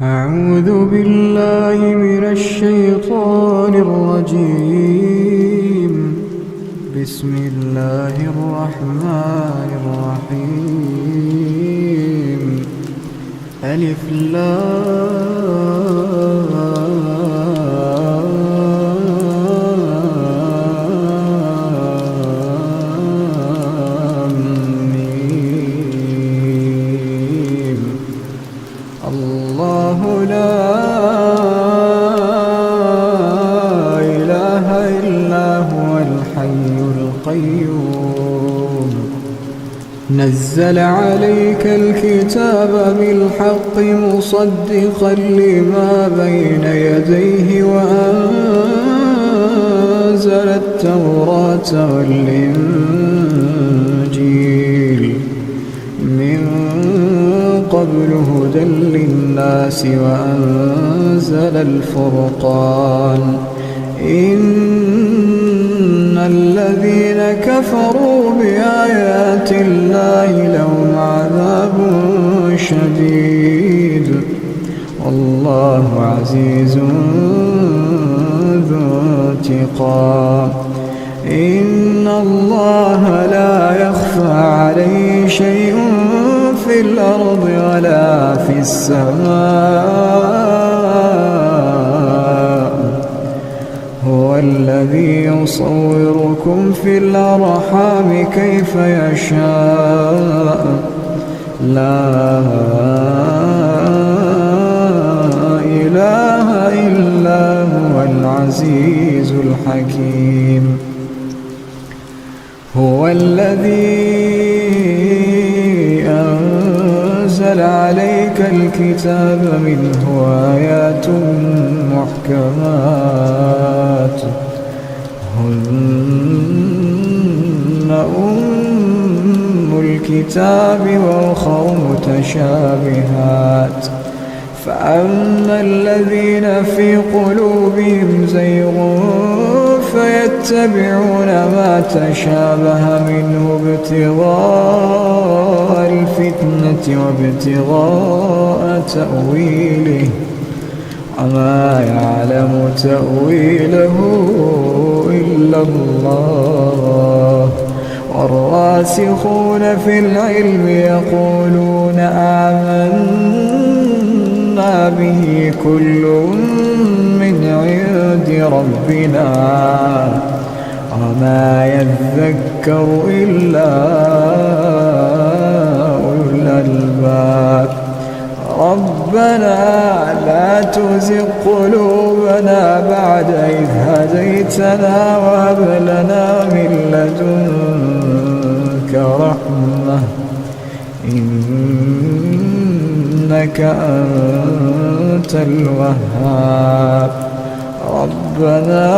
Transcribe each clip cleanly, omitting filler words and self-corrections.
أعوذ بالله من الشيطان الرجيم. بسم الله الرحمن الرحيم. ألف لام ميم. الله لا إله إلا هو الحي القيوم. نزل عليك الكتاب بالحق مصدقا لما بين يديه وأنزل التوراة والإنجيل من قبل هدى للناس وأنزل الفرقان. إن الذين كفروا بآيات الله لهم عذاب شديد والله عزيز ذو انتقام. إن الله لا يخفى عليه شيء في الأرض ولا في السماء. هو الذي يصوركم في الأرحام كيف يشاء. لا إله إلا هو العزيز الحكيم. هو الذي أنزل عليك الكتاب منه آيات محكمات هن أم الكتاب وأخر متشابهات. فأما الذين في قلوبهم زيغ فيتبعون ما تشابه منه ابتغاء الفتنة وابتغاء تأويله وما يعلم تأويله إلا الله. والراسخون في العلم يقولون آمنا به كل من عند ربنا وما يذكر إلا أولو الألباب. ربنا لا تزغ قلوبنا بعد إذ هديتنا وهب لنا من لدنك رحمة إنك أنت الوهاب. ربنا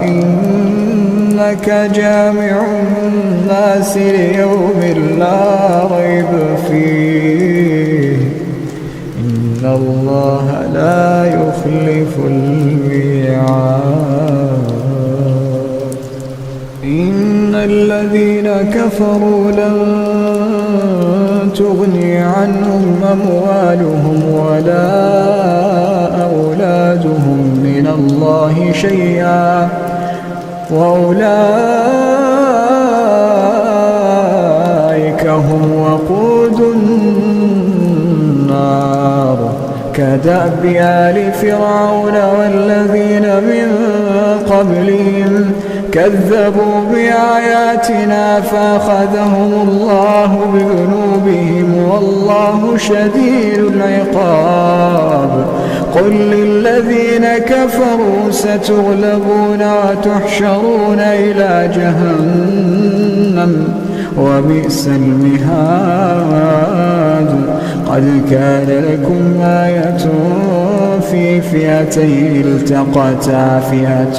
إنك جامع الناس ليوم لا ريب فيه إن الله لا يخلف الميعاد. إن الذين كفروا لن تغني عنهم أموالهم ولا أولادهم من الله شيئا وأولئك هم وقود النار. كدأب آل فرعون والذين من قبلهم كذبوا بآياتنا فأخذهم الله بذنوبهم والله شديد العقاب. قل للذين كفروا ستغلبون وتحشرون إلى جهنم وبئس المهاد. قد كان لكم آية في فئتين التقتا فئة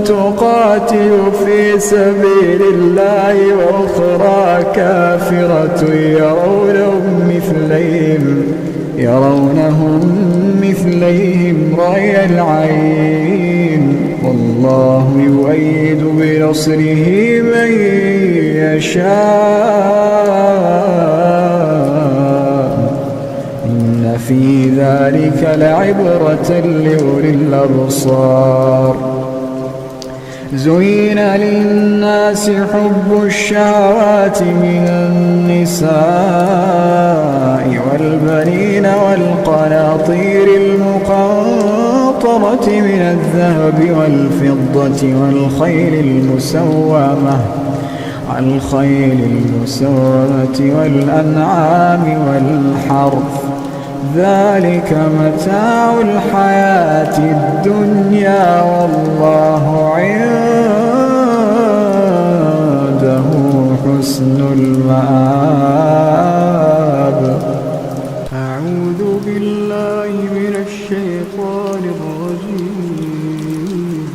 تقاتل في سبيل الله وأخرى كافرة يرونهم مثليهم رأي العين والله يؤيد بنصره من يشاء إن في ذلك لعبرة لأولي الأبصار. زين للناس حب الشهوات من النساء والبنين والقناطير المقنطرة من الذهب والفضة والخيل المسومة والأنعام والحرث، ذلك متاع الحياة الدنيا والله عنده حسن المآب. أعوذ بالله من الشيطان الرجيم.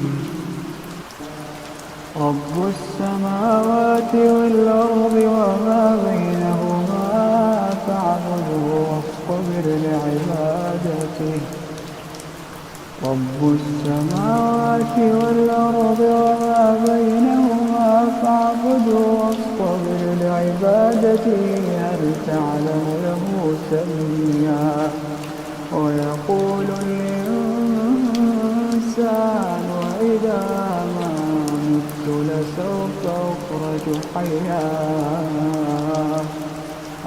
رب السماوات والأرض وما بينهما فاعبده واصطبر لعبادته. رب السماوات والأرض وما بينهما فاعبده واصطبر لعبادته. هل تعلم له سميا؟ ويقول الإنسان وإذا ما مت لسوف أخرج حيا.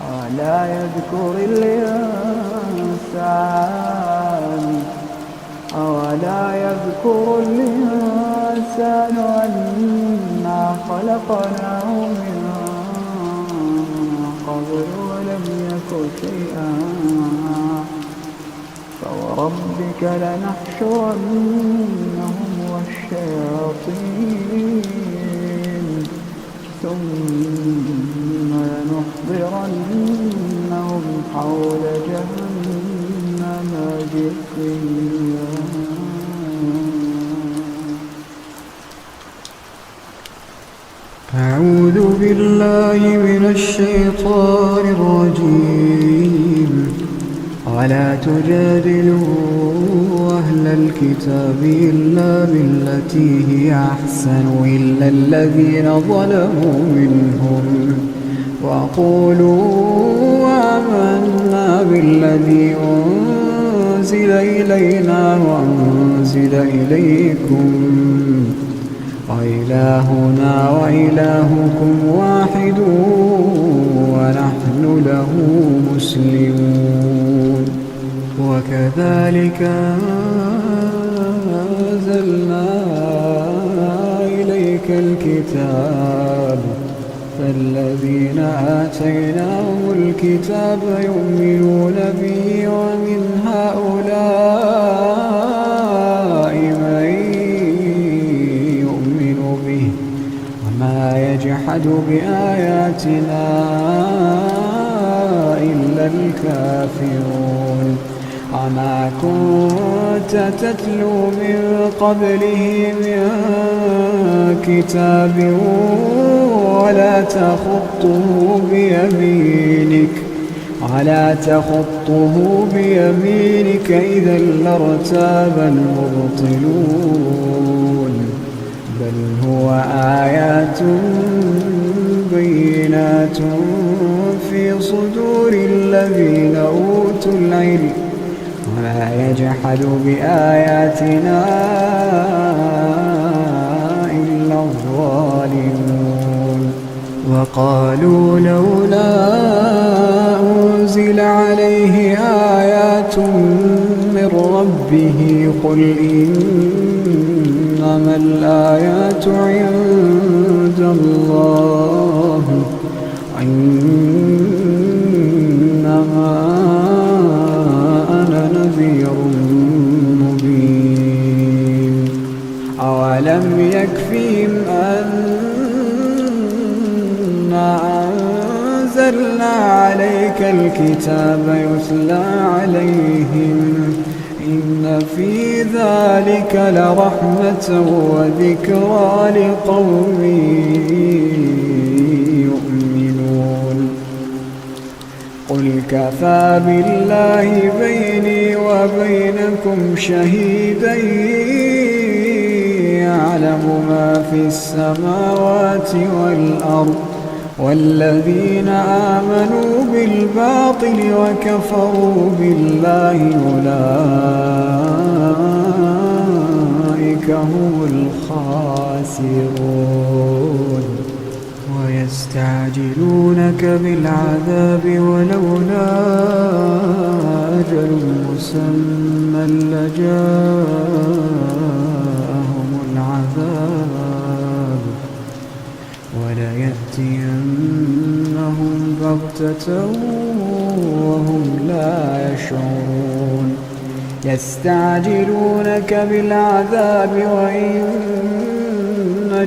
ولا يذكر الإنسان أنا خلقناه من قبل ولم يك شيئا. فوربك لنحشرنهم والشياطين ثم لنحضرنهم حول جهنم جثيا. أعوذ بالله من الشيطان الرجيم. ولا تجادلوا أهل الكتاب إلا بالتي هي أحسن إلا الذين ظلموا منهم وقولوا آمنا بالذي أنزل إلينا وأنزل إليكم وإلهنا وإلهكم واحد ونحن له مسلمون. وكذلك أنزلنا إليك الكتاب فالذين آتيناهم الكتاب يؤمنون به ومن هؤلاء من يؤمن به وما يجحد بآياتنا إلا الكافرون. وما كنت تتلو من قبله من كتاب ولا تخطه بيمينك إذا لارتاب المبطلون. بل هو آيات بينات في صدور الذين أوتوا العلم وما يجحد بآياتنا إلا الظالمون. وقالوا لولا أنزل عليه آيات من ربه قل إنما الآيات عند الله إنما أنا نذير مبين. أولم يكفهم أنا أنزلنا عليك الكتاب يتلى عليهم إن في ذلك لرحمة وذكرى لقوم يؤمنون. قل كفى بالله بيني وبينكم شهيدا يعلم ما في السماوات والأرض والذين آمنوا بالباطل وكفروا بالله أولئك هم الخاسرون ويستعجلونك بالعذاب ولولا أجل مسمى لجاءهم العذاب وليأتينهم بغتة وهم لا يشعرون يستعجلونك بالعذاب وإن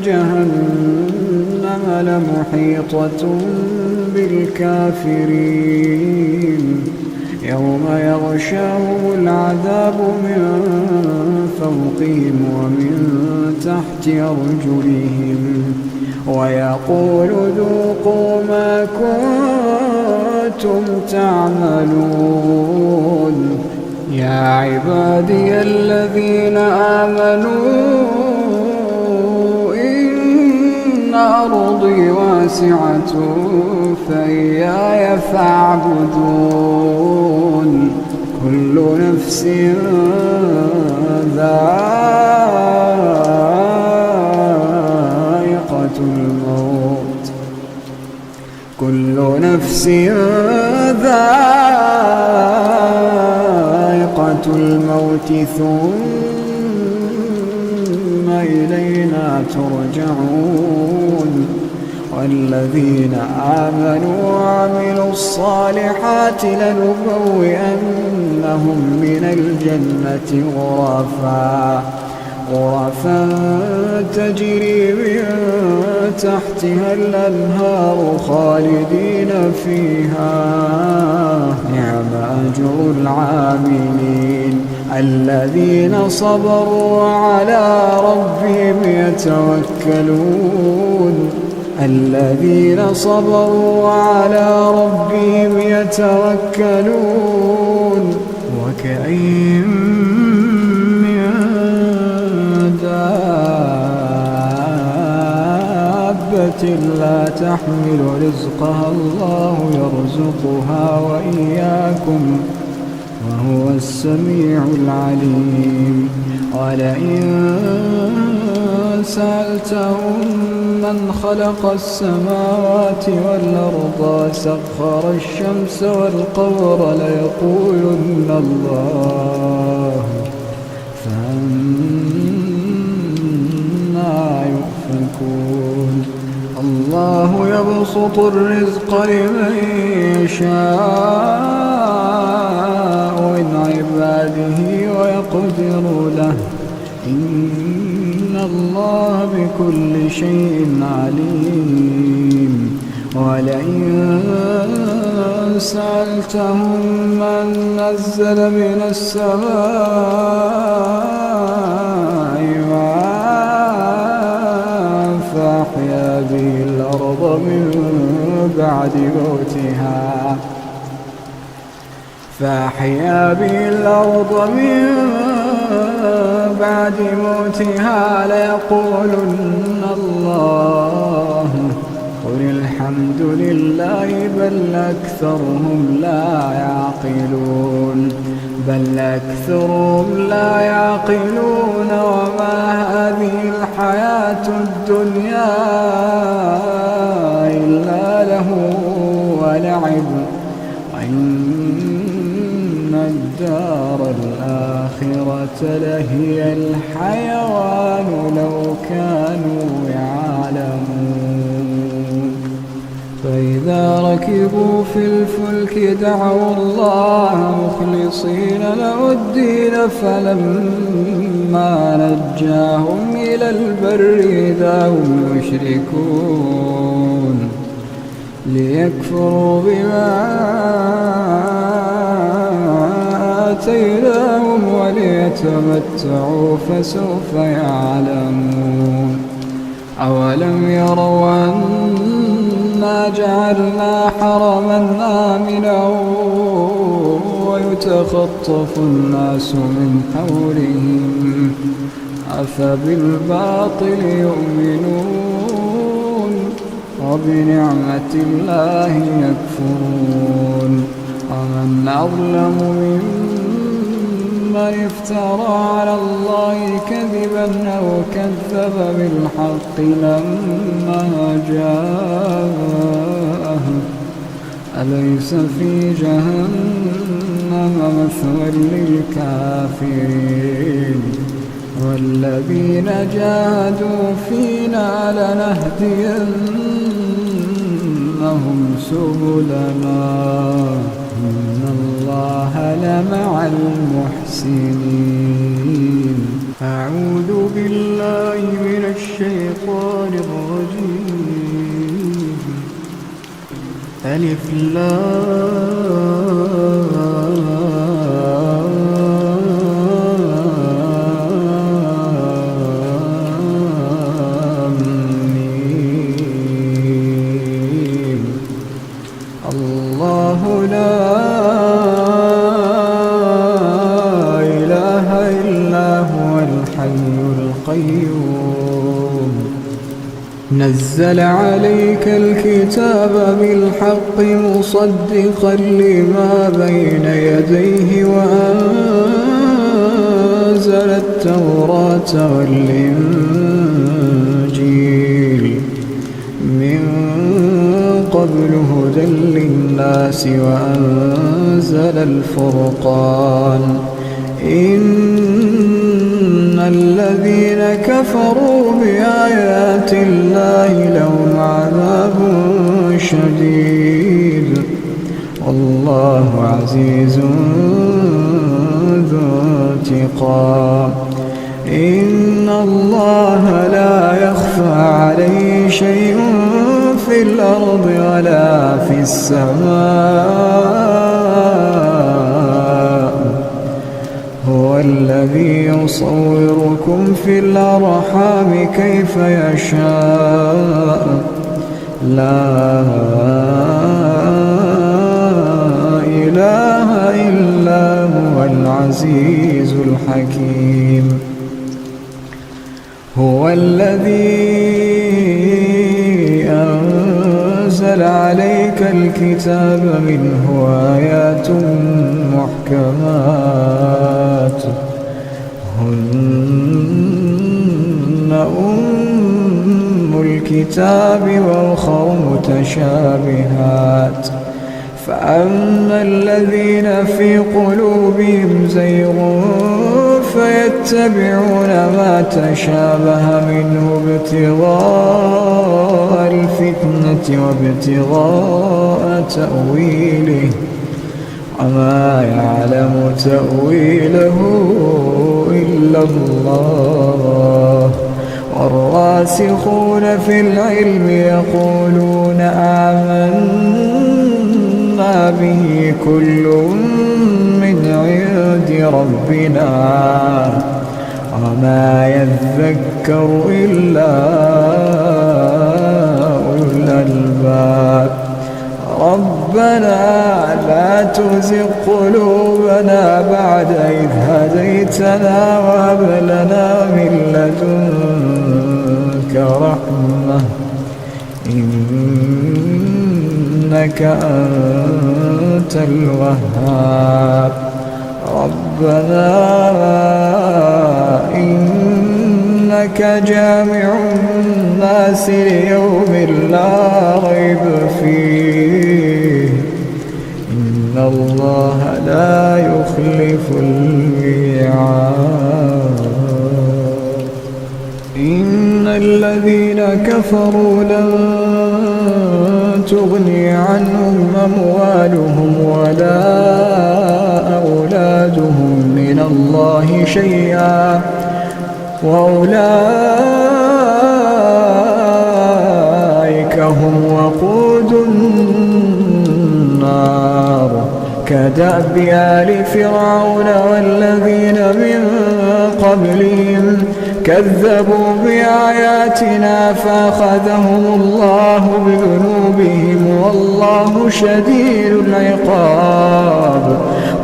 جهنم لمحيطة بالكافرين يوم يغشاهم العذاب من فوقهم ومن تحت أرجلهم ويقول ذوقوا ما كنتم تعملون يا عبادي الذين آمنوا إن أرضي واسعة فإياي فاعبدون كل نفس ذائقة الموت كل نفس ذائقة الموت ثم إلينا ترجعون والذين آمنوا وعملوا الصالحات لنبوئنهم من الجنة غرفا تجري من تحتها الأنهار خالدين فيها نعم أجر العاملين الذين صبروا وعلى ربهم يتوكلون الذين صبروا وعلى ربهم يتوكلون وكأين من دابة لا تحمل رزقها الله يرزقها وإياكم وهو السميع العليم ولئن سألتهم من خلق السماوات والأرض وسخر الشمس والقمر ليقولن الله فأنى يؤفكون الله يبسط الرزق لمن يشاء من عباده ويقدر له إن الله بكل شيء عليم ولئن سألتهم من نزل من السماء ماء فأحيا به الأرض من بعد موتها ليقولن الله قل الحمد لله بل أكثرهم لا يعقلون وما هذه الحياة الدنيا إلا له ولعب وإن الدار الآخرة لهي الحيوان لو كانوا يعلمون فإذا ركبوا في الفلك دعوا الله مخلصين له الدين فلما نجاهم إلى البر إذا هم يشركون ليكفروا بما آتيناهم وليتمتعوا فسوف يعلمون أولم يروا أنا جعلنا حرما آمنا ويتخطف الناس من حولهم أفبالباطل يؤمنون وبنعمة الله يكفرون ومن أظلم ممن افترى على الله كذبا أو كذب بالحق لما جاءه أليس في جهنم مثوى للكافرين والذين جاهدوا فينا لنهدينهم سبلنا إن الله لمع المحسنين. أعوذ بالله من الشيطان الرجيم. ألف لام ميم. الله لا إله إلا هو الحي القيوم نزل عليك الكتاب بالحق مصدقا لما بين يديه وأنزل التوراة والإنجيل من قبل هدى للناس وأنزل الفرقان إن الذين كفروا بآيات الله لهم عذاب شديد والله عزيز ذو انتقام. إن الله لا يخفى عليه شيء في الأرض ولا في السماء هو الذي يصوركم في الأرحام كيف يشاء لا إله إلا هو العزيز الحكيم. هو الذي أنزل عليك الكتاب منه آيات محكمات هن أم الكتاب وأخر متشابهات فأما الذين في قلوبهم زيغ فيتبعون ما تشابه منه ابتغاء الفتنة وابتغاء تأويله وما يعلم تأويله إلا الله والراسخون في العلم يقولون آمنا به كل من عند ربنا وما يذكر إلا أولو الألباب. ربنا لا تزغ قلوبنا بعد إذ هديتنا وهب لنا من لدنك رحمة إنك أنت الوهاب. ربنا إنك جامع الناس ليوم لا ريب فيه إن الله لا يخلف الميعاد. إن الذين كفروا لن تغني عنهم أموالهم ولا أولادهم من الله شيئا وأولئك هم وقود النار كدأب آل فرعون والذين من قبلهم كذبوا بآياتنا فأخذهم الله بذنوبهم والله شديد العقاب.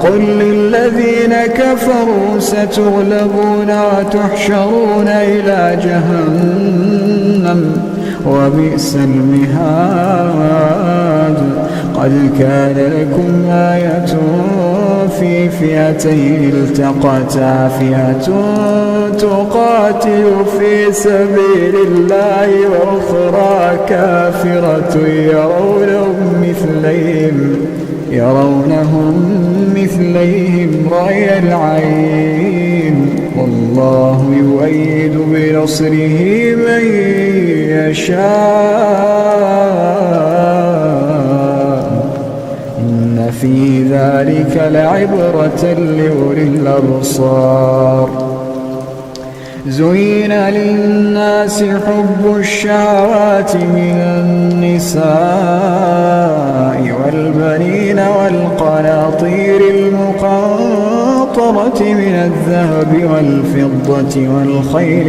قل للذين كفروا ستغلبون وتحشرون إلى جهنم وبئس المهاد. قد كان لكم آية في فئتين التقتا، فئة تقاتل في سبيل الله وأخرى كافرة يرونهم مثليهم رأي العين، والله يؤيد بنصره من يشاء، إن في ذلك لعبرة لأولي الأبصار. زين للناس حب الشهوات من النساء والبنين والقناطير المقنطرة من الذهب والفضة والخيل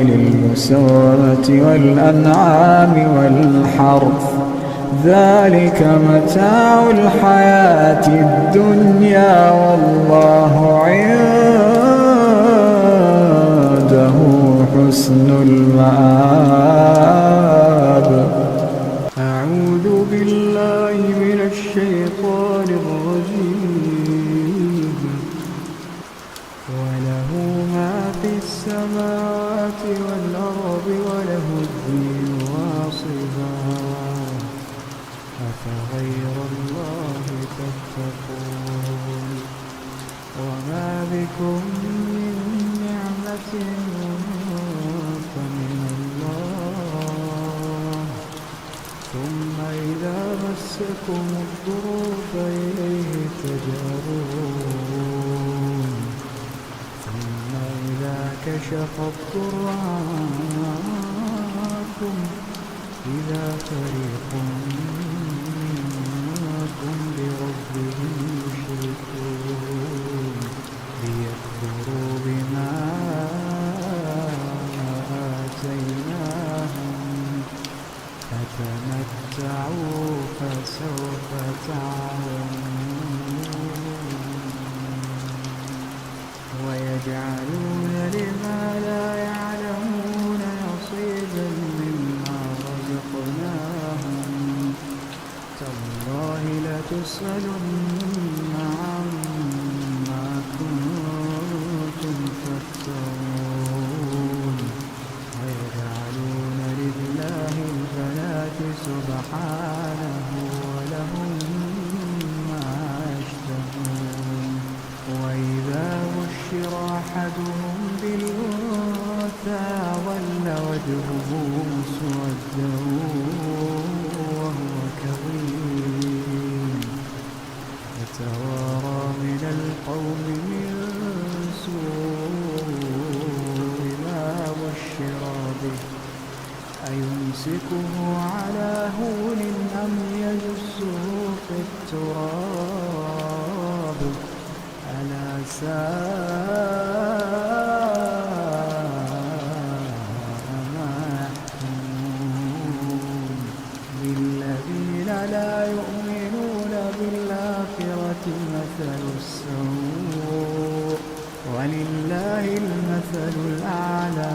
المسومة والأنعام والحرث، ذلك متاع الحياة الدنيا، والله عنده حسن المآب. أعوذ بالله من الشيطان الرجيم. وله ما في السماوات والأرض وله الدين واصبا، أفغير الله تتقون. وما بكم من نعمة فمن الله، ثم إذا مسكم الضر فإليه تجارون، ثم إذا كشف الضر عنكم إذا فريق بربهم يشركون، ليكفروا بما آتيناهم، فتمتعوا فسوف تعلمون. ويجعلون لما لا يعلمون نصيبا مما رزقناهم، تالله لتسألن عما كنتم تفترون. ويجعلون لله البنات سبحانه ولهم ما يشتهون. وإذا بشر أحدهم بالأنثى ظل وجهه مسودا وهو كظيم، يتوارى من القوم من سوء ما بشر به، أيمسكه على هون أم يدسه في التراب، ألا ساء ما يحكمون. للذين لا يؤمنون بالآخرة مثل السوء، ولله المثل الأعلى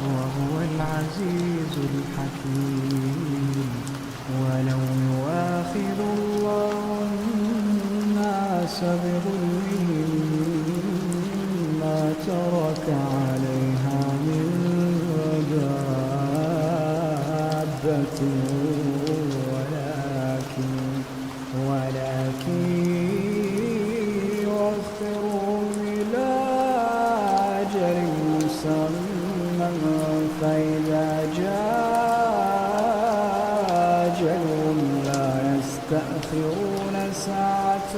وهو العزيز الحكيم. ولو يؤاخذ الله الناس بظلمهم ما ترك عليها من دابة، ولكن يؤخرهم إلى أجل مسمى، فإذا جاء أجلهم لا يستأخرون ساعة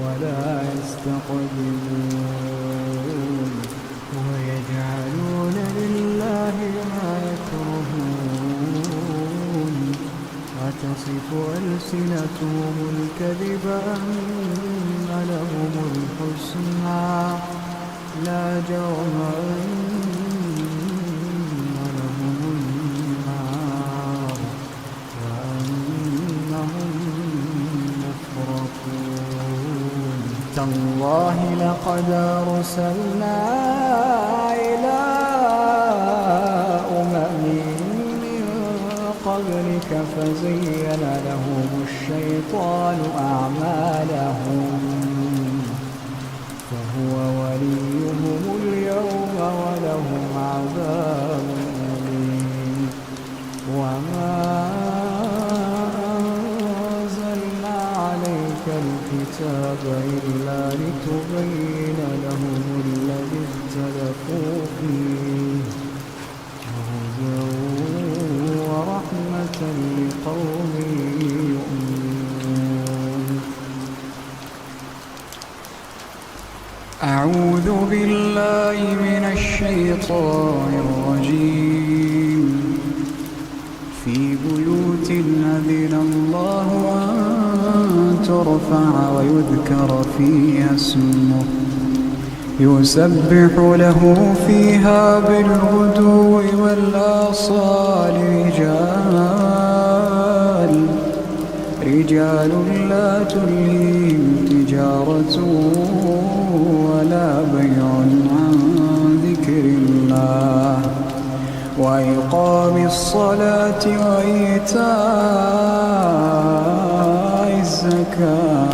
ولا يستقدمون. ويجعلون لله ما يكرهون، وتصف ألسنتهم الكذب أن لهم الحسنى، لا جرم أن لهم النار وأنهم مفرطون. تالله لقد أرسلنا إلى أمم من قبلك فزين لهم الشيطان أعمالهم فهو وليهم اليوم ولهم عذاب أليم وما أنزلنا عليك الكتاب إلا لتبين لهم الذي اختلفوا فيه وهدى ورحمة لقوم يؤمنون. أعوذ بالله من الشيطان الرجيم. في بيوت أذن الله أن ترفع ويذكر فيها اسمه يسبح له فيها بالغدو والآصال رجال لا تلهيهم تجارة ولا بيع عن ذكر الله وإقام الصلاة وإيتاء الزكاة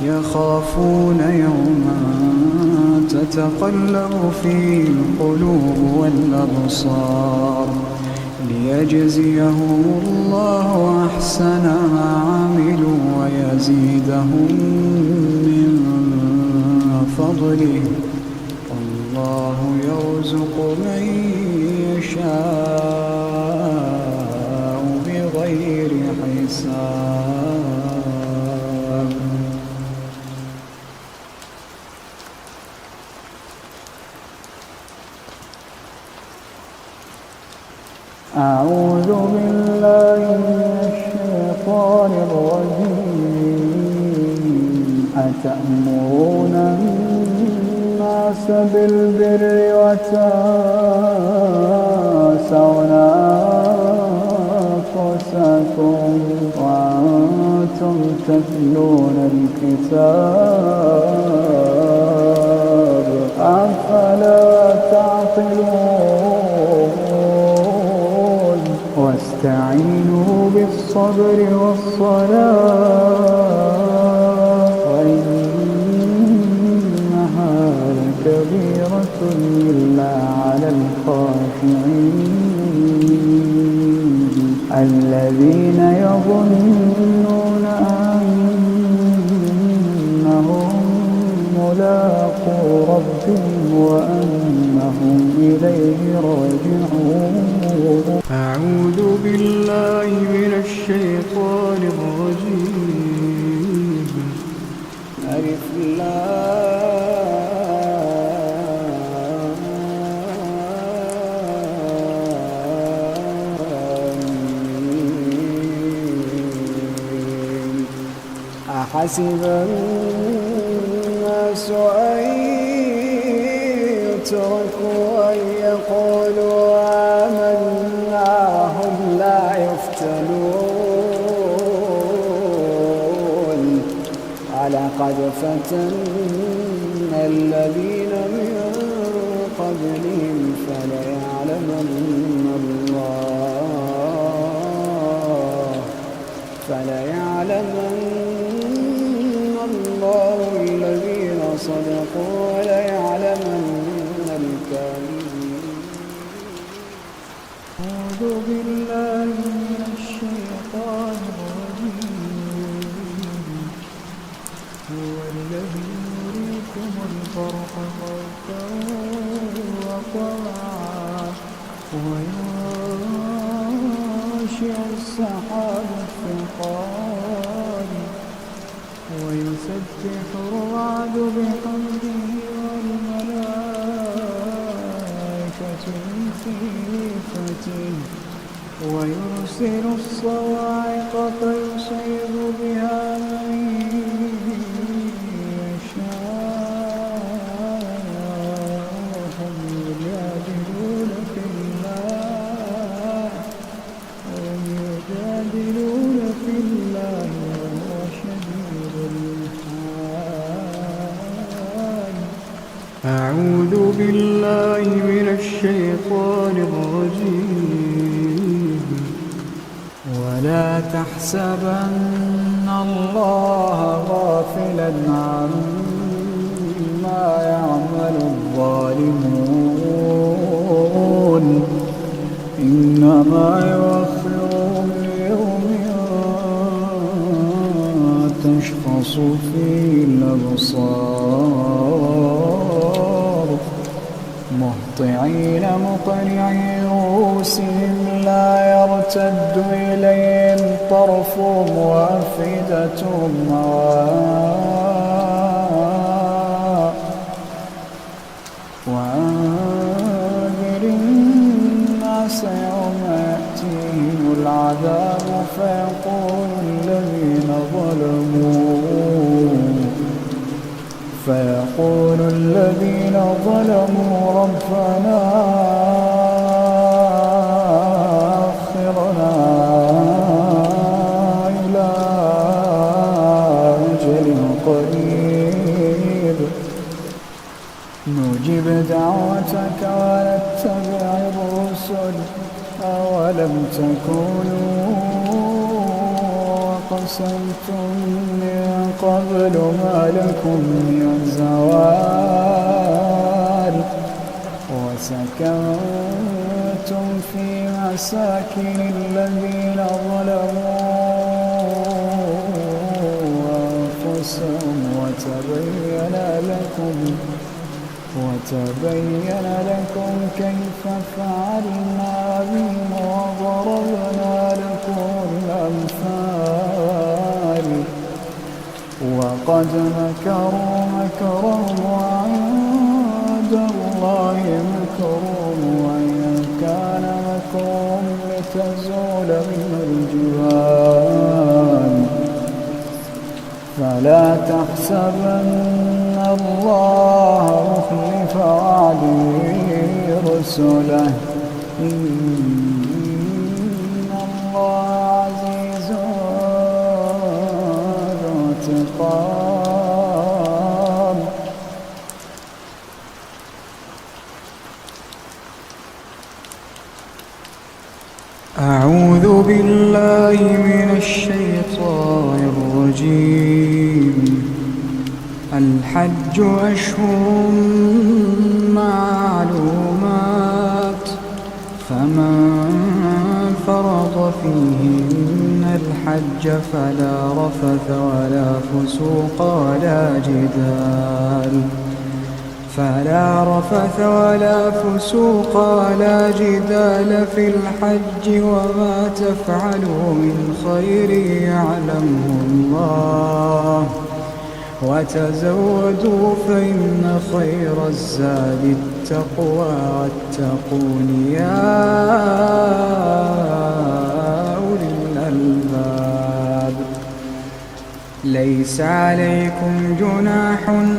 يخافون يوما تتقلب فيه القلوب والأبصار ليجزيهم الله أحسن ما عملوا ويزيدهم من فضله الله يرزق من يشاء بغير حساب. أعوذ بالله من الشيطان الرجيم. أتأمرون الناس بالبر وتنسون أنفسكم وأنتم تتلون الكتاب أفلا تعقلون. واستعينوا بالصبر والصلاة وإنها لكبيرة إلا على الخاشعين الذين يظنون أنهم ملاقو ربهم وأنهم إليه راجعون. أعوذ بالله من الشيطان الرجيم. ألف أحسب الناس أن يتركوا أن يقولوا آمنا هم لا يفتنون ولقد فتنا الذين من قبلهم فليعلمن الله الذين صدقوا وليعلمن الكاذبين. أعوذ بالله من الشيطان الرجيم. هو الذي يريكم البرق خوفا وطمعا وينشئ السحاب الثقال ويسبح الرعد بحمده والملائكة من خيفته ويرسل الصواعق فيصيب بها من يشاء وهم يجادلون في الله وهو شديد الحساب. بالله من الشيطان الرجيم. ولا تحسبن الله غافلا عما يعمل الظالمون، إنما يؤخرهم ليوم تشخص فيه الأبصار، مهطعين مقنعي رؤوسهم لا يرتد إليهم طرفهم وأفئدتهم هواء. وأنذر الناس يوم يأتيهم العذاب فيقول الذين ظلموا ربنا أخرنا إلى أجل قريب نجب دعوتك ونتبع الرسل، أولم تكونوا أقسمتم من قبل ما لكم من زوال، وسكنتم في مساكن الذين ظلموا أنفسهم وتبين لكم كيف فعلنا بهم وضربنا لكم الأمثال. وقد مكروا مكرهم وعند الله مكرهم، وإن كان مكرهم لتزول منه الجبال. فلا تحسبن الله مخلف وعده رسله، إن الله عزيز ذو انتقام. أعوذ بالله من الشيطان الرجيم. الحج أشهر معلومات، فمن فرض فيهن الحج فلا رفث ولا فسوق ولا جدال في الحج، وما تفعلوا من خير يعلمه الله، وتزودوا فإن خير الزاد التقوى، واتقون يا أولي الألباب. ليس عليكم جناح أن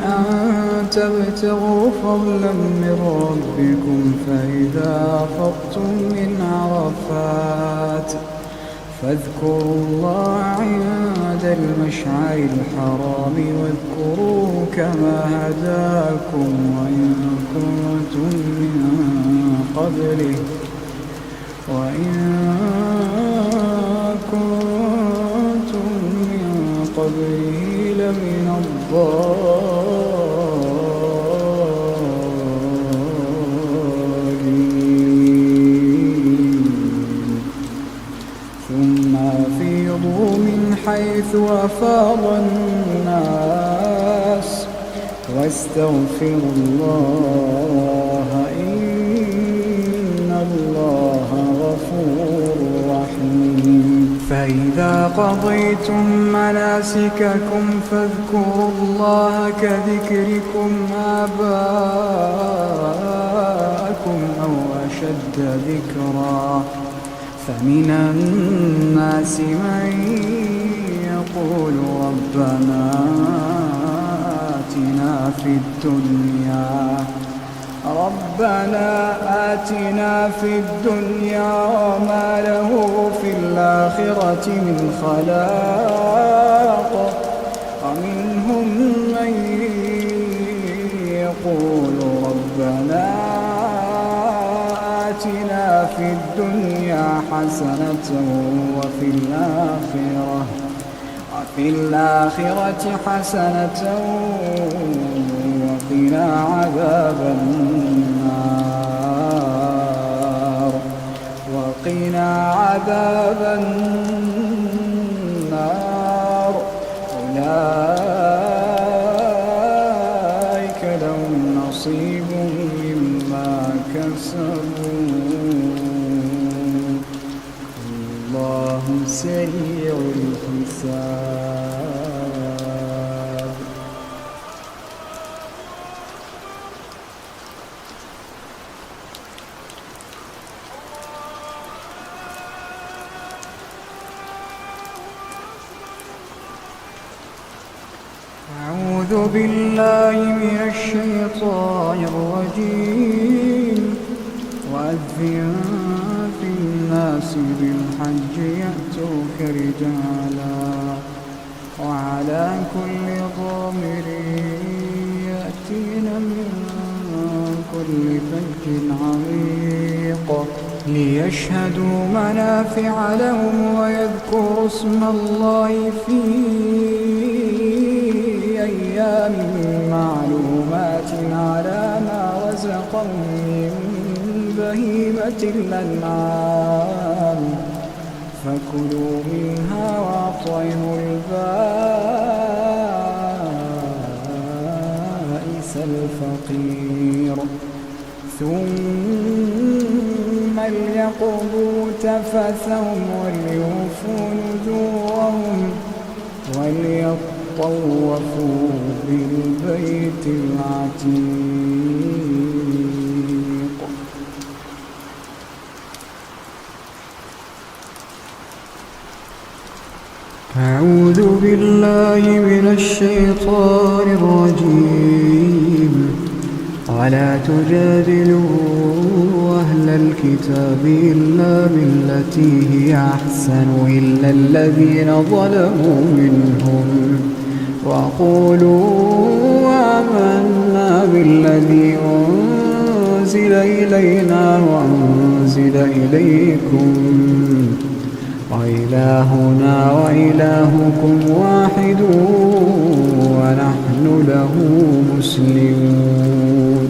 تبتغوا فضلا من ربكم، فإذا أفضتم من عرفات فاذكروا الله عند المشعر الحرام، واذكروه كما هداكم وإن كنتم من قبله لمن الضالين. ثم أفيضوا من حيث أفاض الناس واستغفروا الله، إن الله غفور رحيم. فإذا قضيتم مناسككم فاذكروا الله كذكركم آباءكم أو أشد ذكرا، فمن الناس من يقول ربنا آتنا في الدنيا وما له في الآخرة من خلاق. ومنهم من يقول ربنا في الدنيا حسنة وفي الآخرة حسنة وقنا عذاب النار أولئك لهم نصيب مما كسبوا الله سريع الحساب. أعوذ بالله من الشيطان الرجيم. وأذن في الناس بالحج يأتوك رجالا وعلى كل ضامر يأتين من كل فج عميق ليشهدوا منافع لهم ويذكروا اسم الله في أيام معلومات على ما رزقهم من بهيمة الأنعام فكلوا منها وأطعموا البائس الفقير ثم ليقضوا تفثهم وليوفوا نذورهم وليطوفوا بالبيت العتيق. أعوذ بالله من الشيطان الرجيم. ولا تجادلوا أهل الكتاب إلا بالتي هي أحسن إلا الذين ظلموا منهم وقولوا آمنا بالذي أنزل إلينا وأنزل إليكم وإلهنا وإلهكم واحد ونحن له مسلمون.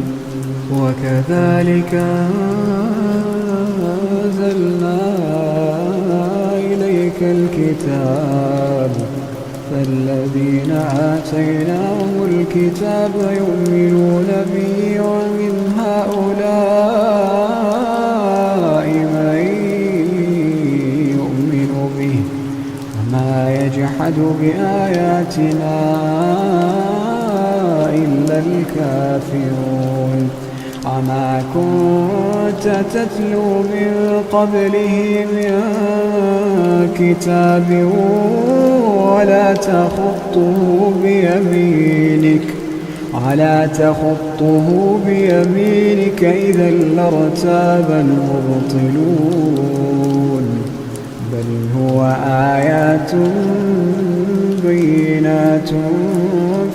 وكذلك أنزلنا إليك الكتاب فالذين آتيناهم الكتاب يؤمنون به ومن هؤلاء من يؤمن به وما يجحد بآياتنا إلا الكافرون. وما كنت تتلو من قبله من كتاب ولا تخطه بيمينك إذا لارتاب المبطلون. بل هو آيات بينات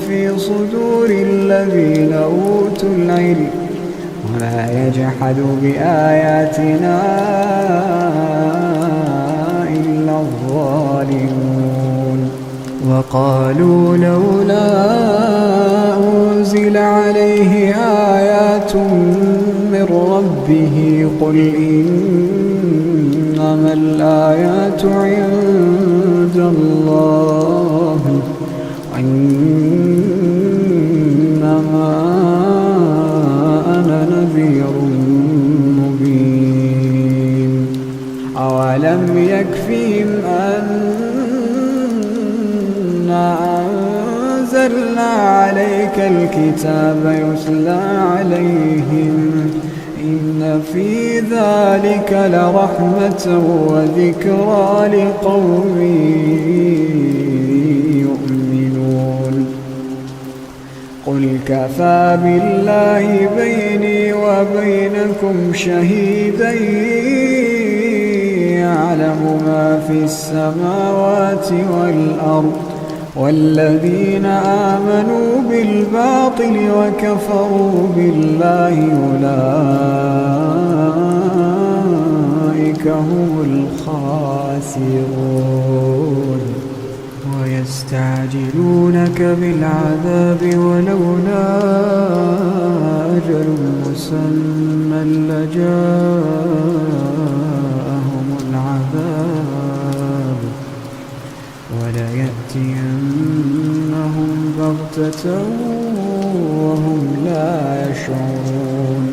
في صدور الذين أوتوا العلم وما يجحد بآياتنا إلا الظالمون. وقالوا لولا أنزل عليه آيات من ربه قل إنما الآيات عند الله إنما أنا نذير مبين. أولم يكفهم أنا أنزلنا عليك الكتاب يتلى عليهم إن في ذلك لرحمة وذكرى لقوم يؤمنون. قل كفى بالله بيني وبينكم شهيدا يعلم ما في السماوات والأرض والذين آمنوا بالباطل وكفروا بالله أولئك هم الخاسرون ويستعجلونك بالعذاب ولولا أجل مسمى لجاءهم العذاب وليأتينهم بغتة وهم لا يشعرون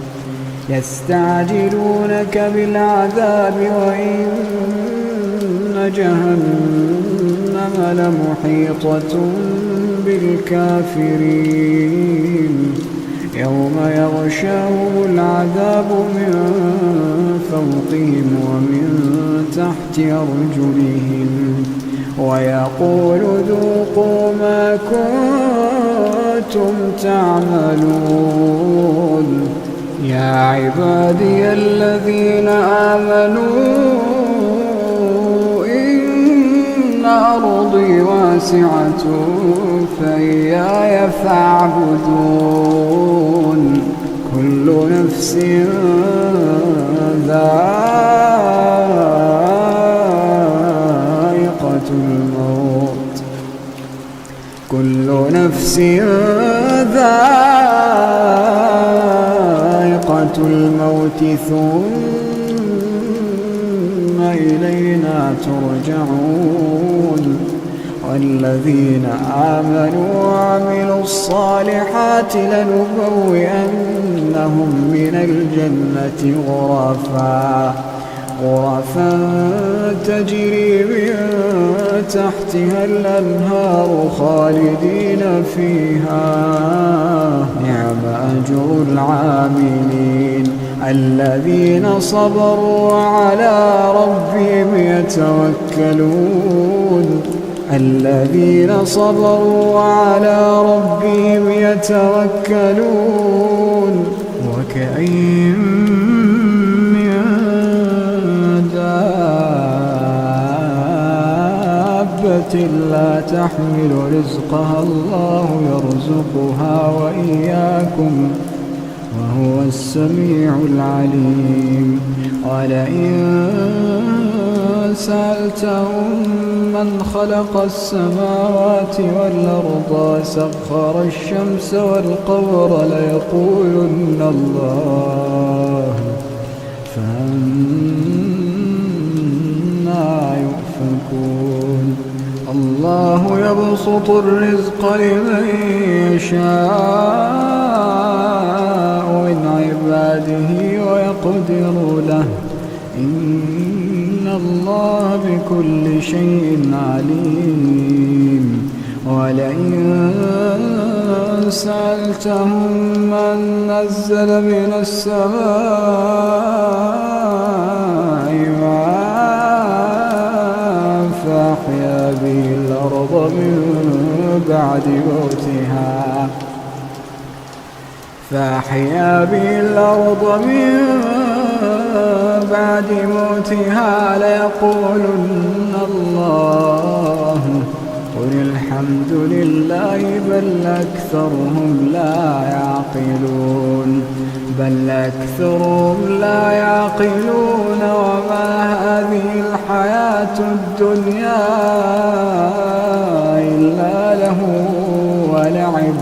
يستعجلونك بالعذاب وإن جهنم لمحيطة بالكافرين يوم يغشاهم العذاب من فوقهم ومن تحت أرجلهم ويقول ذوقوا ما كنتم تعملون يا عبادي الذين آمنوا إن أرضي واسعة فإياي فاعبدون كل نفس ذائقة الموت كل نفس ذائقة الموت ثم إلينا ترجعون والذين آمنوا وعملوا الصالحات لنبوئنهم من الجنة غرفا تجري من تحتها الأنهار خالدين فيها نعم أجر العاملين الذين صبروا وعلى ربهم يتوكلون الذين صبروا وعلى ربهم يتوكلون وكأين من دابة لا تحمل رزقها الله يرزقها وإياكم وهو السميع العليم ولئن سألتهم من خلق السماوات والأرض وسخر الشمس والقمر ليقولن الله فأنى يؤفكون الله يبسط الرزق لمن يشاء من عباده ويقدر له إن الله بكل شيء عليم ولئن سألتهم من نزل من السماء ماء فأحيا به الأرض من بعد موتها ليقولن الله قل الحمد لله بل أكثرهم لا يعقلون وما هذه الحياة الدنيا إلا له ولعب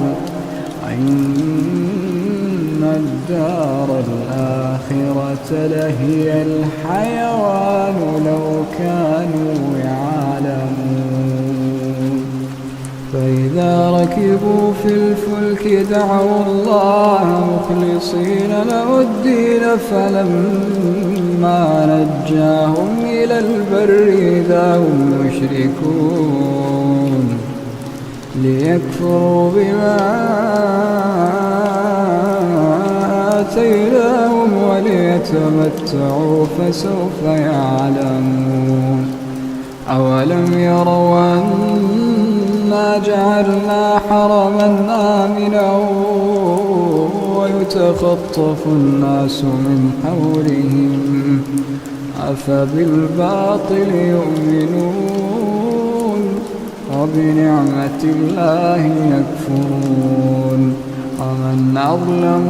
إن الدار الآخرة لهي الحيوان لو كانوا يعلمون فإذا ركبوا في الفلك دعوا الله مخلصين له الدين فلما نجاهم إلى البر إذا هم يشركون ليكفروا بما آتيناهم وليتمتعوا فسوف يعلمون أولم يروا أنا جعلنا حرما آمنا ويتخطف الناس من حولهم أفبالباطل يؤمنون وبنعمة الله يكفرون ومن أظلم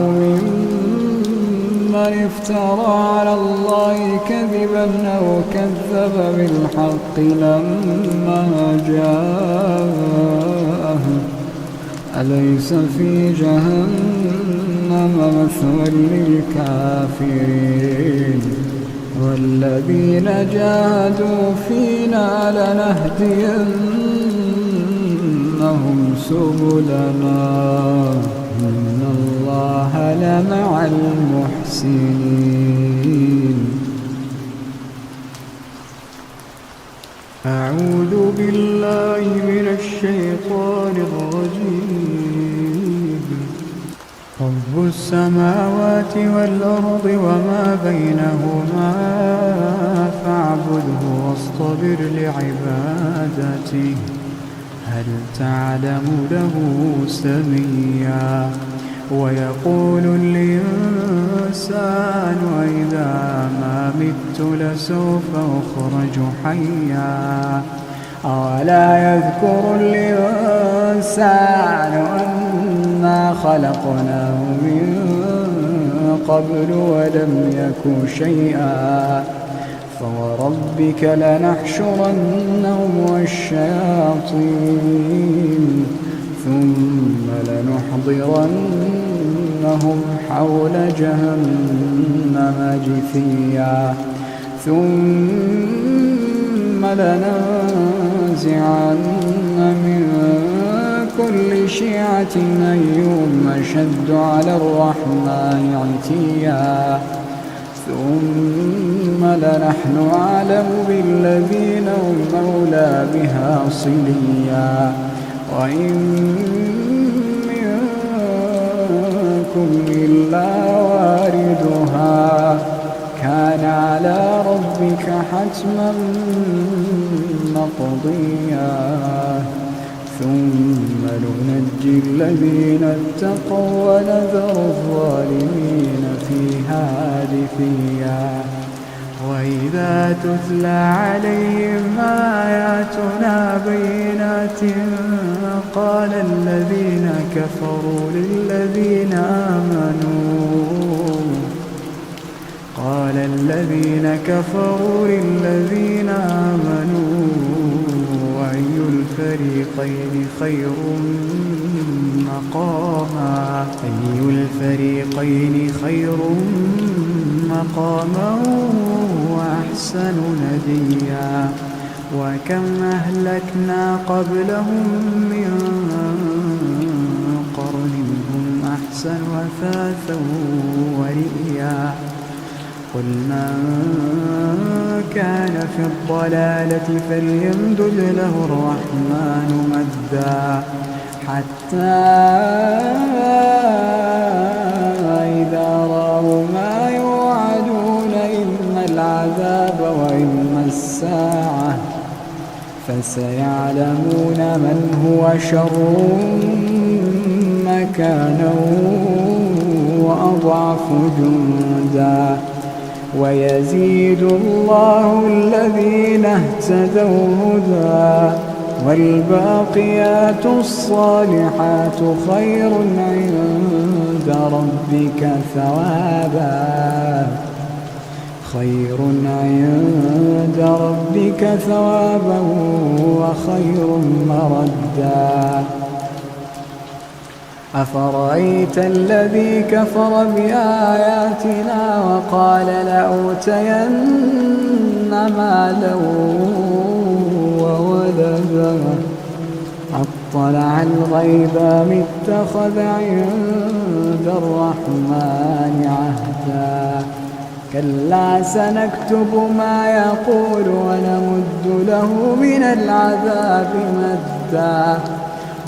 من افترى على الله كذبا أو كذب بالحق لما جاءه أليس في جهنم مثوى للكافرين والذين جاهدوا فينا لنهدينهم سبلنا إن الله لمع المحسنين. أعوذ بالله من الشيطان الرجيم. رب السماوات والأرض وما بينهما فاعبده واصطبر لعبادته هل تعلم له سميا. ويقول الإنسان إذا ما مت لسوف أخرج حيا أولا يذكر الإنسان أنا خلقناه من قبل ولم يك شيئا فوربك لنحشرنهم والشياطين ثم لنحضرنهم حول جهنم جثيا ثم لننزعن من كل شيعة أيهم أشد على الرحمن عتيا ثم لنحن أعلم بالذين هم أولى بها صليا وإن منكم إلا واردها كان على ربك حتما مقضيا ثم ننجي الذين اتقوا ونذر الظالمين فيها جثيا. وإذا تتلى عليهم آياتنا بينات قال الذين كفروا للذين آمنوا أي الفريقين خير مقاما وأحسن نديا. وكم أهلكنا قبلهم من قرن هم أحسن أثاثا ورئيا. قل من كان في الضلالة فليمدد له الرحمن مدا حتى إذا رأوا ما يوعدون إما العذاب وإما الساعة فسيعلمون من هو شر مكانا وأضعف جندا. ويزيد الله الذين اهتدوا هدى والباقيات الصالحات خير عند ربك ثوابا وخير مردا. أفرأيت الذي كفر بآياتنا وقال لأوتين مالا وولدا أطلع الغيب أم اتخذ عند الرحمن عهدا. كلا سنكتب ما يقول ونمد له من العذاب مدا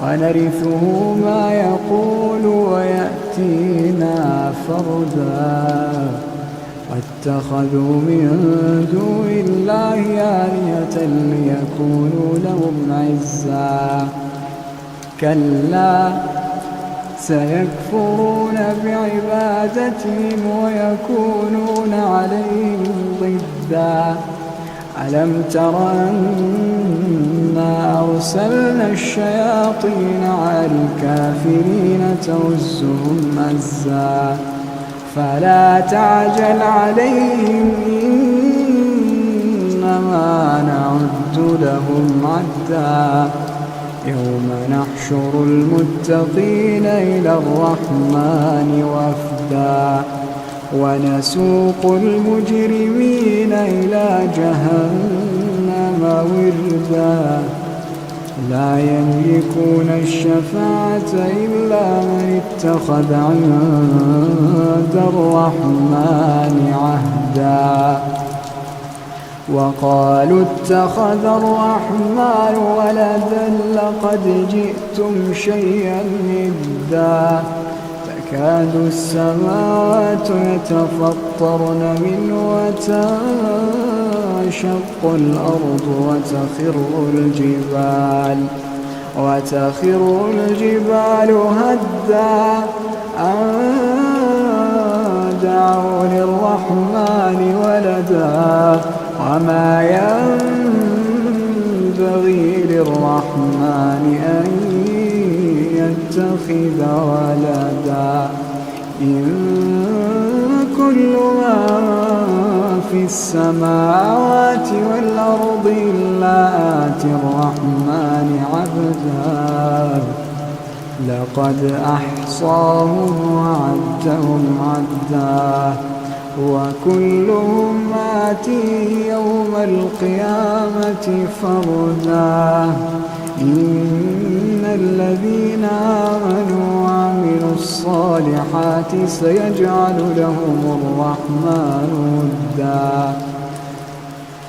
ونرثه ما يقول ويأتينا فردا. واتخذوا من دون الله آلهة ليكونوا لهم عزا. كلا سيكفرون بعبادتهم ويكونون عليهم ضدا. ألم تر أنا أرسلنا الشياطين على الكافرين تؤزهم أزا فلا تعجل عليهم إنما نعد لهم عدا يوم نحشر المتقين إلى الرحمن وفدا ونسوق المجرمين إلى جهنم وردا لا يملكون الشفاعة إلا من اتخذ عند الرحمن عهدا وقالوا اتخذ الرحمن ولدا لقد جئتم شيئا إدا تكاد السماوات يتفطرن منه وتنشق الأرض وتخر الجبال هدا أن دعوا للرحمن ولدا وما ينبغي للرحمن أن يتخذ ولدا إن كل ما في السماوات والأرض إلا آتي الرحمن عبدا لقد أحصاهم وعدهم عدا وكلهم آتيه يوم القيامة فردا إن الذين آمنوا وعملوا الصالحات سيجعل لهم الرحمن ودا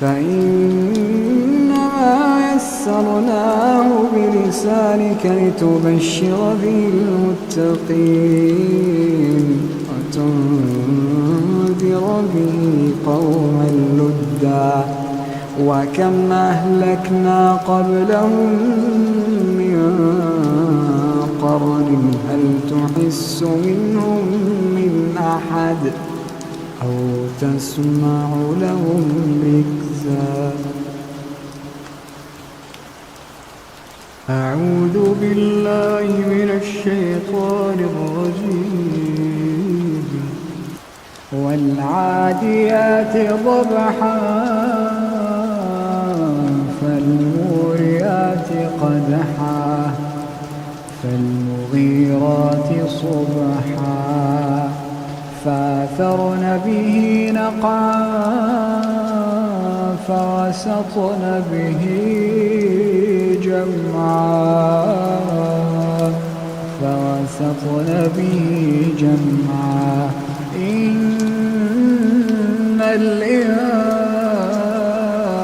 فإنما يسرناه بلسانك لتبشر به المتقين وتنذر به قوما لدا وكم أهلكنا قبلهم من قرن هل تحس منهم من أحد أو تسمع لهم ركزا أعوذ بالله من الشيطان الرجيم والعاديات ضبحا فالموريات قدحا فالمغيرات صبحا فأثرن به نقعا فوسطن به جمعا إن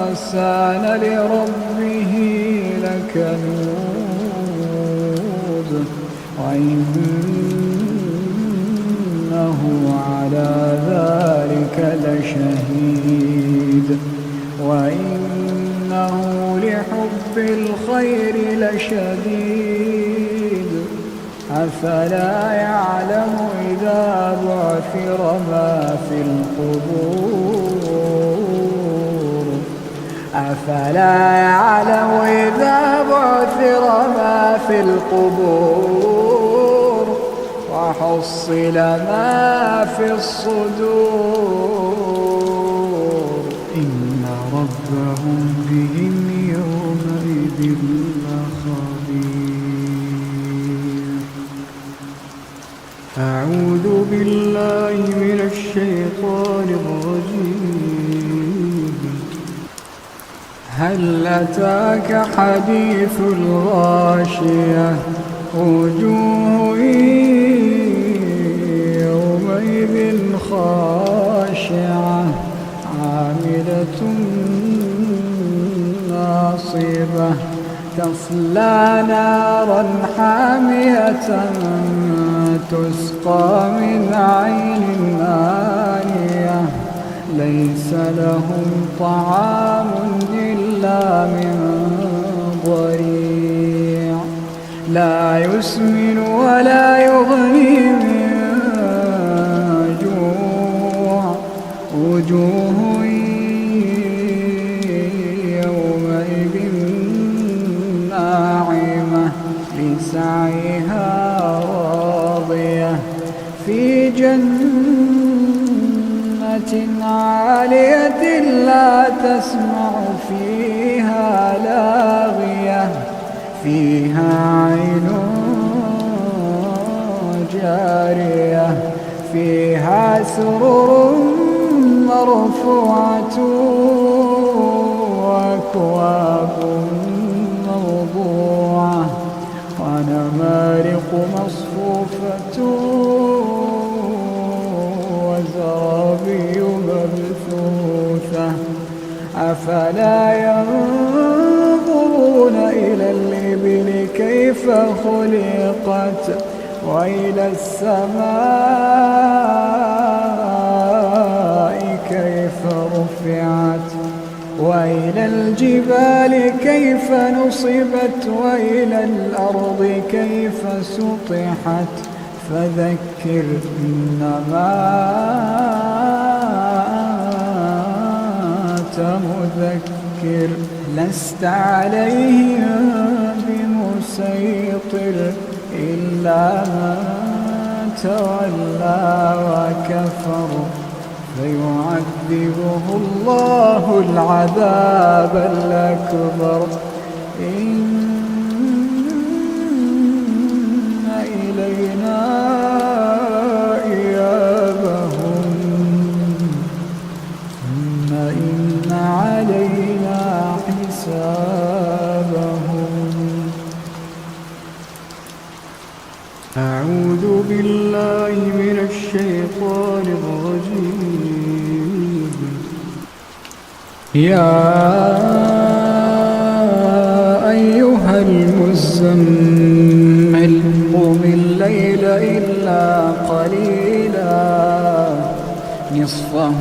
الإنسان لربه لكنود وإنه على ذلك لشهيد وإنه لحب الخير لشديد أفلا يعلم إذا بعثر ما في القبور أفلا يعلم إذا بعثر ما في القبور وحصل ما في الصدور إن ربهم بهم يومئذ لخبير أعوذ بالله من الشيطان الرجيم هل أتاك حديث الغاشية وجوه يومئذ خاشعة عاملة ناصبة تصلى نارا حامية تسقى من عين آنية ليس لهم طعام إلا من ضريع لا يسمن ولا يغني من جوع وجوه يومئذ ناعمة لسعيها راضية في جنة عالية لا تسمع فيها لاغية فيها عين جارية فيها سرر مرفوعة وأكواب موضوعة ونمارق مصفوفة وزرابي مبثوثة أفلا ينظرون إلى الإبل كيف خلقت وإلى السماء كيف رفعت وإلى الجبال كيف نصبت وإلى الأرض كيف سطحت فذكر إنما أنت مذكر لست عليهم بمسيطر إلا من تولى وكفر فيعذبه الله العذاب الأكبر إن إلينا إيابهم ثم إن علينا حسابهم. أعوذ بالله من الشيطان الرجيم. يا أيها المزمل قم الليل إلا قليلا نصفه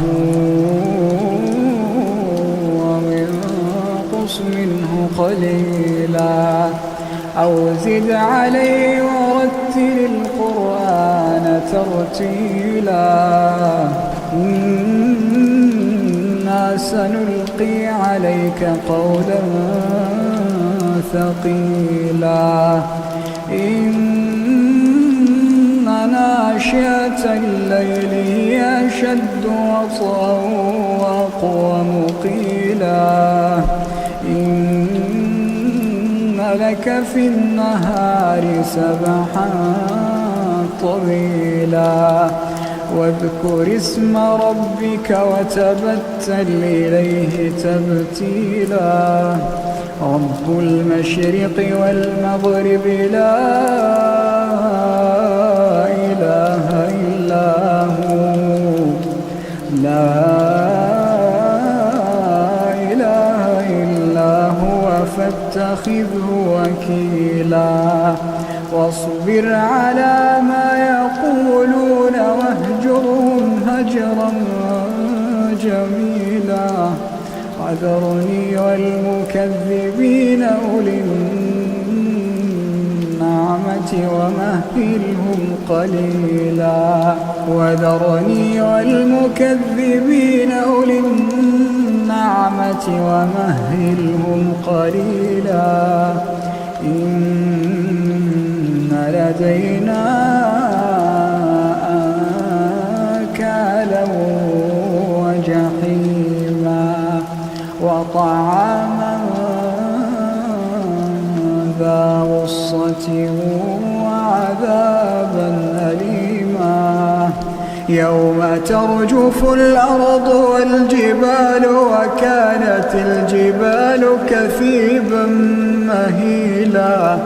وانقص منه قليلا أو زد عليه ورتل القرآن ترتيلا إنا سنلقي عليك قولا ثقيلا إن ناشئة الليل هي أشد وطئا وأقوم قيلا إن لك في النهار سبحا طويلا واذكر اسم ربك وتبتل إليه تبتيلا رب المشرق والمغرب لا إله إلا هو فاتخذه وكيلا واصبر على ما يقولون واهجرهم هجرا جميلا وذرني والمكذبين أولي النعمة ومهلهم قليلا وذرني والمكذبين أولي النعمة ومهلهم قليلا إن لدينا أنكالا وجحيما وطعاما ذا غصة وعذابا أليما يوم ترجف الأرض والجبال وكانت الجبال كثيبا مهيلا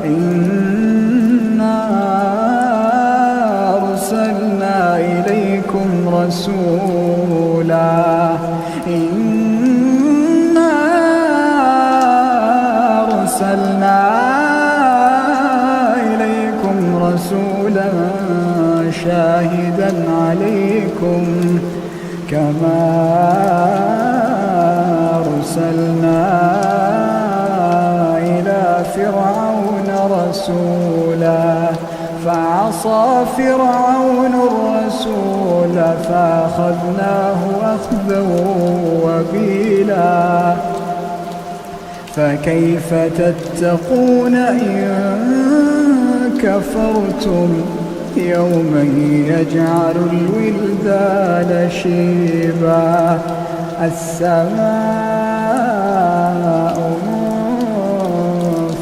إنا أرسلنا إليكم رسولا إنا أرسلنا إليكم رسولا شاهدا عليكم كما أرسلنا إلى فرعون رسولا فعصى فرعون الرسول فأخذناه أخذا وبيلا فكيف تتقون إن كفرتم يوما يجعل الولدان شيبا السماء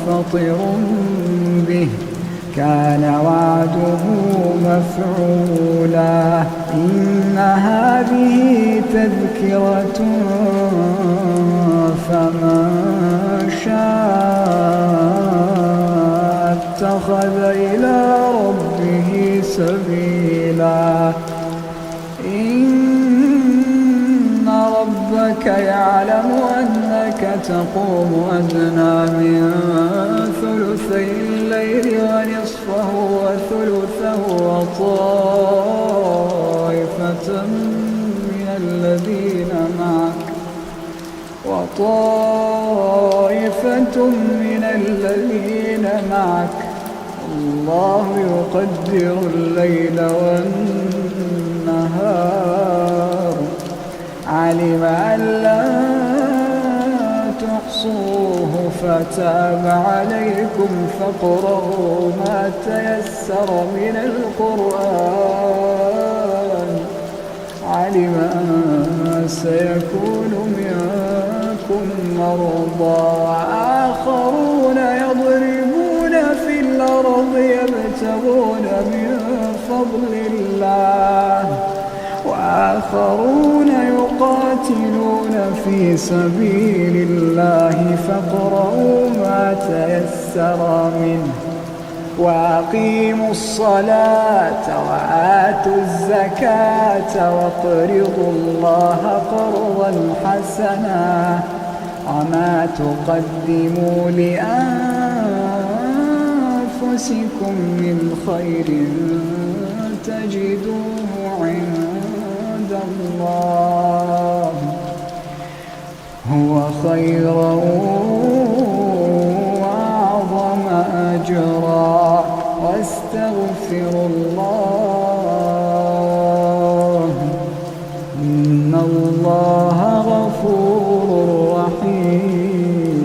منفطر به كان وعده مفعولا إن هذه تذكرة فمن شاء اتخذ إلى ربه سبيلا إن ربك يعلم أنك تقوم أدنى من ثلثي الليل ونصفه وثلثه وطائفة من الذين معك الله يقدر الليل والنهار علم أن لا تحصوه فتاب عليكم فاقرؤوا ما تيسر من القرآن علم أن سيكون منكم مرضى وآخرون يضربون في الأرض يبتغون من فضل الله وآخرون يقاتلون في سبيل الله فاقرؤوا ما تيسر منه وأقيموا الصلاة وآتوا الزكاة وَاقْرِضُوا الله قرضا حسنا وما تقدموا لأنفسكم من خير تجدوه عند الله هو خيرا وأعظم أجرا واستغفروا الله إن الله غفور رحيم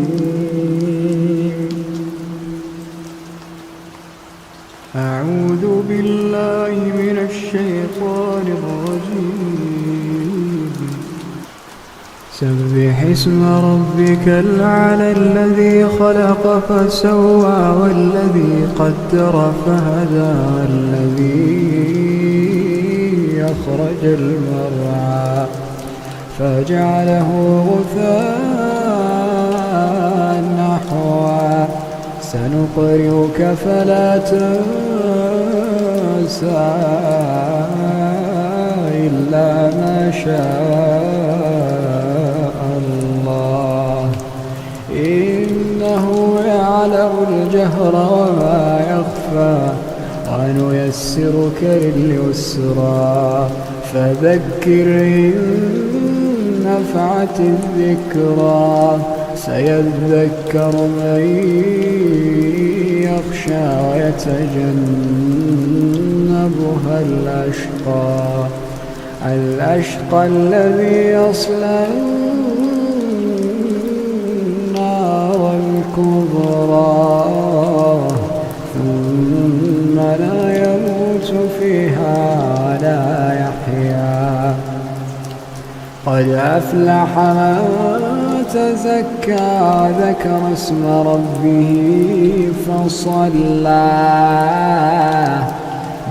أعوذ بالله من الشيطان الرجيم سبح اسم ربك الأعلى الذي خلق فسوى والذي قدر فهدى والذي أخرج المرعى فجعله غثاء نحوا سنقرئك فلا تنسى إلا ما شاء الله إنه يعلم الجهر وما يخفى ونيسرك لليسرى فذكر إن نفعت الذكرى سيذكر من يخشى ويتجنبها الأشقى الذي يصلى النار الكبرى ثم لا يموت فيها ولا يحيا قد أفلح من تزكى ذكر اسم ربه فصلى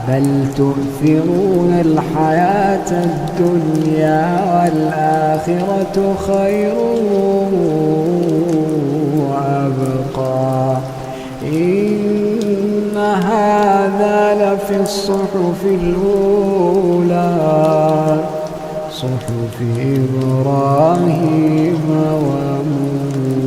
بل تؤثرون الحياة الدنيا والآخرة خير وأبقى إن هذا لفي الصحف الأولى صحف إبراهيم وموسى